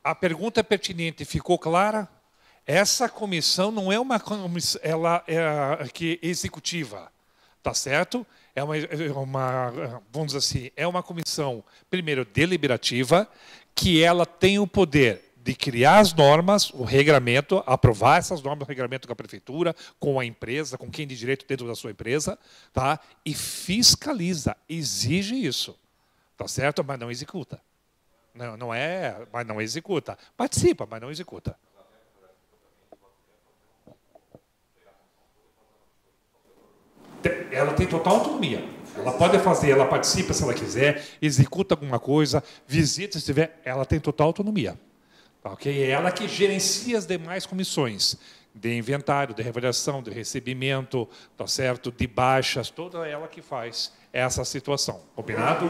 A pergunta é pertinente, ficou clara? Essa comissão não é uma comissão, ela é aqui executiva, tá certo? Vamos dizer assim, é uma comissão, primeiro, deliberativa, que ela tem o poder de criar as normas, o regramento, aprovar essas normas, o regramento com a prefeitura, com a empresa, com quem de direito dentro da sua empresa, tá? E fiscaliza, exige isso, tá certo? Mas não executa. Não é, mas não executa. Participa, mas não executa. Ela tem total autonomia. Ela pode fazer, ela participa se ela quiser, executa alguma coisa, visita se tiver, ela tem total autonomia. Okay? É ela que gerencia as demais comissões de inventário, de reavaliação, de recebimento, tá certo? De baixas, toda ela que faz essa situação. Combinado?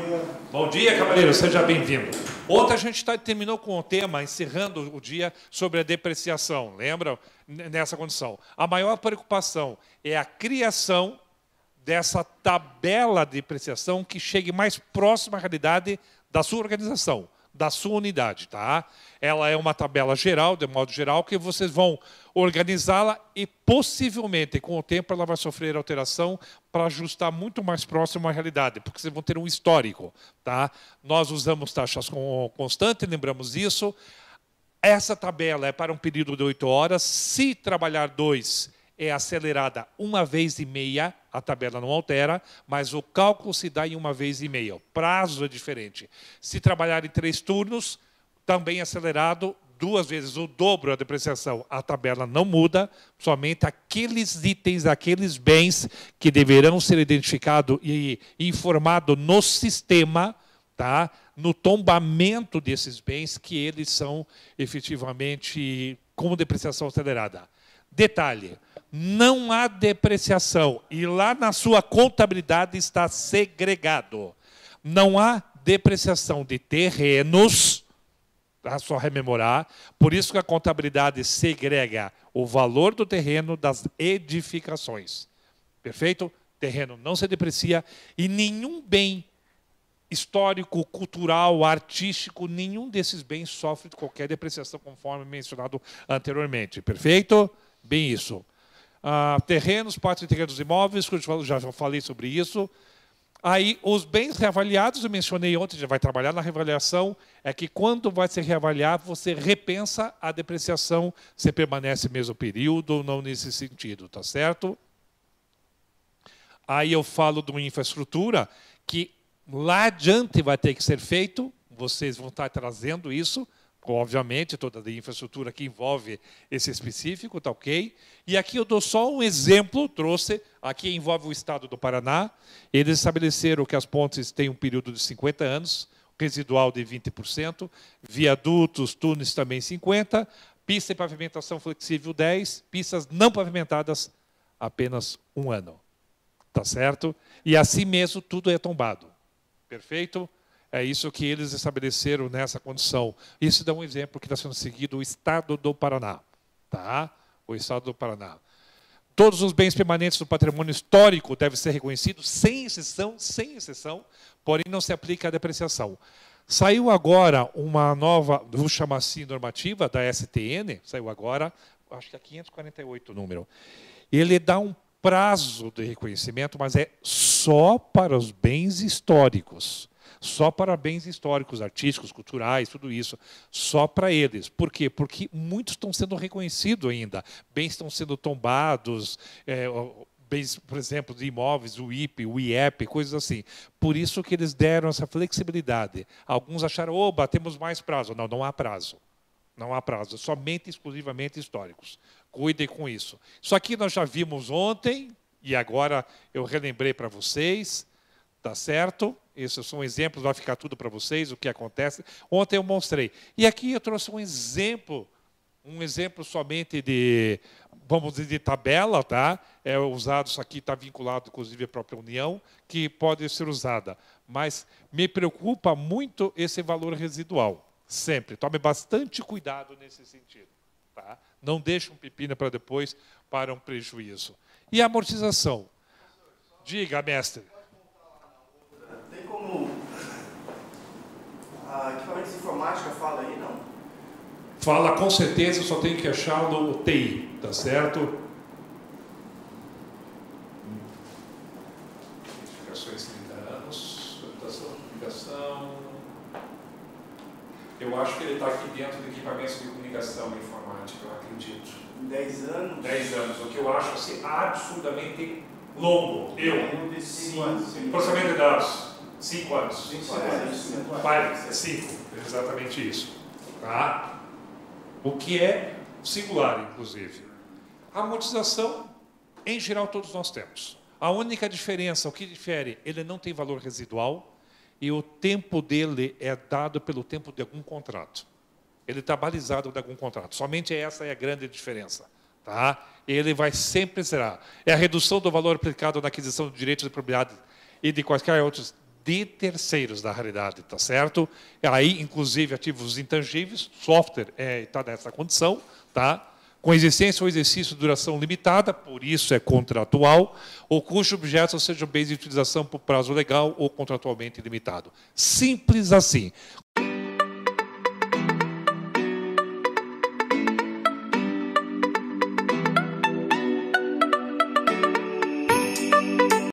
Bom dia, cavaleiro, seja bem-vindo. Ontem a gente terminou com o tema, encerrando o dia, sobre a depreciação. Lembram? Nessa condição. A maior preocupação é a criação dessa tabela de depreciação que chegue mais próxima à realidade da sua organização, da sua unidade, tá? Ela é uma tabela geral, de modo geral, que vocês vão organizá-la e, possivelmente, com o tempo, ela vai sofrer alteração para ajustar muito mais próximo à realidade, porque vocês vão ter um histórico, tá? Nós usamos taxas constantes, lembramos isso. Essa tabela é para um período de 8 horas. Se trabalhar 2, é acelerada 1,5 vezes, a tabela não altera, mas o cálculo se dá em 1,5 vezes. O prazo é diferente. Se trabalhar em 3 turnos, também acelerado 2 vezes o dobro a depreciação. A tabela não muda, somente aqueles itens, aqueles bens que deverão ser identificados e informados no sistema, tá? No tombamento desses bens, que eles são efetivamente com depreciação acelerada. Detalhe, não há depreciação, e lá na sua contabilidade está segregado. Não há depreciação de terrenos, é só rememorar, por isso que a contabilidade segrega o valor do terreno das edificações. Perfeito? Terreno não se deprecia, e nenhum bem histórico, cultural, artístico, nenhum desses bens sofre de qualquer depreciação, conforme mencionado anteriormente. Perfeito? Bem isso. Terrenos, partes de terrenos imóveis, que eu já falei sobre isso. Aí, os bens reavaliados, eu mencionei ontem, já vai trabalhar na reavaliação, é que quando vai se reavaliar, você repensa a depreciação, se permanece mesmo período ou não nesse sentido, tá certo? Aí eu falo de uma infraestrutura que lá adiante vai ter que ser feito, vocês vão estar trazendo isso, obviamente, toda a infraestrutura que envolve esse específico, tá ok? E aqui eu dou só um exemplo, trouxe, aqui envolve o Estado do Paraná. Eles estabeleceram que as pontes têm um período de 50 anos, residual de 20%, viadutos, túneis também 50%, pista e pavimentação flexível 10%, pistas não pavimentadas apenas 1 ano. Tá certo? E assim mesmo tudo é tombado. Perfeito? É isso que eles estabeleceram nessa condição. Isso dá um exemplo que está sendo seguido o Estado do Paraná. Tá? O Estado do Paraná. Todos os bens permanentes do patrimônio histórico devem ser reconhecidos, sem exceção, porém não se aplica a depreciação. Saiu agora uma nova, vou chamar assim, normativa da STN, saiu agora, acho que é 548 o número. Ele dá um prazo de reconhecimento, mas é só para os bens históricos. Só para bens históricos, artísticos, culturais, tudo isso. Só para eles. Por quê? Porque muitos estão sendo reconhecidos ainda. Bens estão sendo tombados, bens, por exemplo, de imóveis, o IP, o IEP, coisas assim. Por isso que eles deram essa flexibilidade. Alguns acharam, oba, temos mais prazo. Não, não há prazo. Não há prazo, somente exclusivamente históricos. Cuidem com isso. Isso aqui nós já vimos ontem, e agora eu relembrei para vocês, tá certo? Esses são exemplos, vai ficar tudo para vocês, o que acontece. Ontem eu mostrei. E aqui eu trouxe um exemplo somente de, vamos dizer, de tabela, tá? É usado, isso aqui está vinculado, inclusive, à própria União, que pode ser usada. Mas me preocupa muito esse valor residual. Sempre. Tome bastante cuidado nesse sentido. Tá? Não deixe um pepino para depois, para um prejuízo. E a amortização? Diga, mestre. Tem como a equipamentos de informática fala aí, não? fala com certeza, eu só tenho que achar no TI, tá certo? Identificações 30 anos, orientação de comunicação. Eu acho que ele está aqui dentro do equipamento de comunicação e informática, eu acredito. 10 anos? 10 anos, o que eu acho assim, absurdamente longo. Eu, 5 anos. processamento de dados, 5 anos. 5 anos. Vai, 5, exatamente isso. Tá? O que é singular, inclusive. A amortização, em geral, todos nós temos. A única diferença, o que difere, ele não tem valor residual e o tempo dele é dado pelo tempo de algum contrato. Ele está balizado de algum contrato. Somente essa é a grande diferença. Tá? Ele vai sempre será. É a redução do valor aplicado na aquisição de direitos de propriedade e de quaisquer outros de terceiros, na realidade, tá certo? Aí, inclusive, ativos intangíveis, software está nessa condição, tá? Com existência ou exercício de duração limitada, por isso é contratual, ou cujos objetos sejam bens de utilização por prazo legal ou contratualmente limitado. Simples assim.